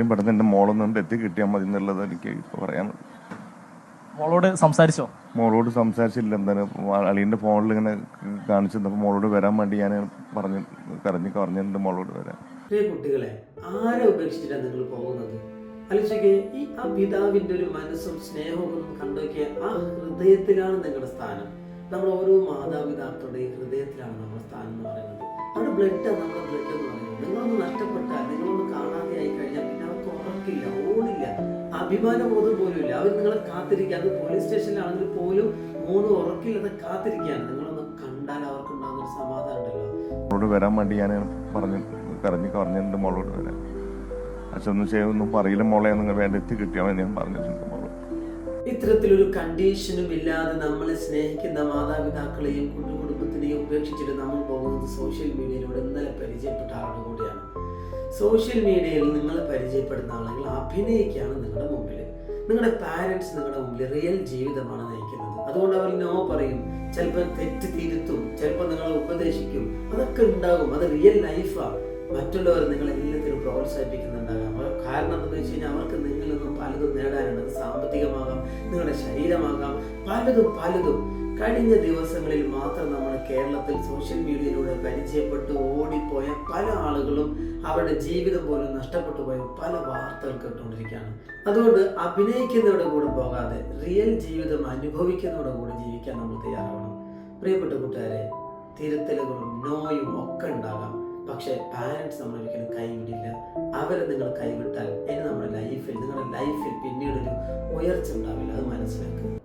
പെട്ടെന്ന് എൻ്റെ മോളൊന്നും എത്തി കിട്ടിയാൽ മതി എന്നുള്ളത് എനിക്ക് ഇപ്പോൾ പറയാനുള്ളത്. മോളോട് സംസാരിച്ചോ? മോളോട് സംസാരിച്ചില്ല. എന്തായാലും അളിയൻ്റെ ഫോണിൽ ഇങ്ങനെ കാണിച്ചിരുന്നപ്പോൾ മോളോട് വരാൻ വേണ്ടി ഞാൻ പറഞ്ഞിട്ടുണ്ട് മോളോട് വരാൻ. പ്രിയ കുട്ടികളെ, ആരെ ഉപേക്ഷിച്ചിട്ടാണ് നിങ്ങൾ പോകുന്നത്? അലിച്ചയ്ക്ക് ആ പിതാവിന്റെ ഒരു മനസ്സും സ്നേഹവും ഒന്ന് കണ്ടുനോക്കിയ ആ ഹൃദയത്തിലാണ് നിങ്ങളുടെ സ്ഥാനം. നമ്മൾ ഓരോ മാതാപിതാക്കളുടെയും ഹൃദയത്തിലാണ് നമ്മുടെ സ്ഥാനം എന്ന് പറയുന്നത്. അവരുടെ ബ്ലഡാണ് നമ്മുടെ ബ്ലഡ് എന്ന് പറയുന്നത്. നിങ്ങളൊന്ന് നഷ്ടപ്പെട്ടാൽ, നിങ്ങളൊന്ന് കാണാതെ ആയി കഴിഞ്ഞാൽ പിന്നെ അവർക്ക് ഉറക്കില്ല, ഓടില്ല, അഭിമാനബോധം പോലും ഇല്ല. അവർ നിങ്ങളെ കാത്തിരിക്കുക. അത് പോലീസ് സ്റ്റേഷനിലാണെങ്കിൽ പോലും ഉറക്കില്ലാതെ കാത്തിരിക്കുകയാണ്. നിങ്ങളൊന്ന് കണ്ടാൽ അവർക്ക് ഉണ്ടാകുന്ന ഒരു സമാധാനം ഉണ്ടല്ലോ. മോളോട് വരാൻ വേണ്ടി ഞാൻ പറഞ്ഞിട്ടുണ്ട് മോളോട് വരാൻ. അച്ഛനൊന്നും ചെയ്യൊന്നും പറയില്ല മോളെ, നിങ്ങൾ വേണ്ട എത്തി കിട്ടിയാൽ മതി ഞാൻ പറഞ്ഞിട്ടുണ്ട് മോളോട്. ഇത്തരത്തിലൊരു കണ്ടീഷനും ഇല്ലാതെ നമ്മളെ സ്നേഹിക്കുന്ന മാതാപിതാക്കളെയും കുടുംബത്തിനെയും ഉപേക്ഷിച്ചിട്ട് നമ്മൾ പോകുന്നത് സോഷ്യൽ മീഡിയയിലൂടെ ഇന്നലെ പരിചയപ്പെട്ട ആളുടെ കൂടിയാണ്. സോഷ്യൽ മീഡിയയിൽ നിങ്ങളെ പരിചയപ്പെടുന്ന ആളുകൾ അഭിനയിക്കുകയാണ് നിങ്ങളുടെ മുമ്പിൽ. നിങ്ങളുടെ പാരൻസ് നിങ്ങളുടെ മുമ്പിൽ റിയൽ ജീവിതമാണ് നയിക്കുന്നത്. അതുകൊണ്ട് അവർ നോ പറയും, ചിലപ്പോൾ തെറ്റ് തിരുത്തും, ചിലപ്പോൾ നിങ്ങളെ ഉപദേശിക്കും. അതൊക്കെ ഉണ്ടാകും. അത് റിയൽ ലൈഫാണ്. മറ്റുള്ളവർ നിങ്ങളെ എല്ലാത്തിനും പ്രോത്സാഹിപ്പിക്കുന്നുണ്ടാകാം. കാരണം എന്താണെന്ന് വെച്ച് കഴിഞ്ഞാൽ അവർക്ക് നിങ്ങളിൽ നിന്നും പലതും നേടാനുണ്ട്. അത് സാമ്പത്തികമാകാം, നിങ്ങളുടെ ശരീരമാകാം, പലതും. കഴിഞ്ഞ ദിവസങ്ങളിൽ മാത്രം നമ്മൾ കേരളത്തിൽ സോഷ്യൽ മീഡിയയിലൂടെ പരിചയപ്പെട്ട് ഓടിപ്പോയ പല ആളുകളും അവരുടെ ജീവിതം പോലും നഷ്ടപ്പെട്ടു പോയ പല വാർത്തകൾ കേട്ടുകൊണ്ടിരിക്കുകയാണ്. അതുകൊണ്ട് അഭിനയിക്കുന്നവരുടെ കൂടെ പോകാതെ റിയൽ ജീവിതം അനുഭവിക്കുന്നവരുടെ കൂടെ ജീവിക്കാൻ നമ്മൾ തയ്യാറാവണം. പ്രിയപ്പെട്ട കൂട്ടുകാരെ, തിരുത്തലുകളും നോയും ഒക്കെ ഉണ്ടാകാം. പക്ഷേ പാരൻസ് നമ്മൾ ഒരിക്കലും കൈവിടില്ല. അവരെ നിങ്ങൾ കൈവിട്ടാൽ ഇനി നിങ്ങളുടെ ലൈഫിൽ പിന്നീടൊരു ഉയർച്ച ഉണ്ടാവില്ല. അത് മനസ്സിലാക്കുക.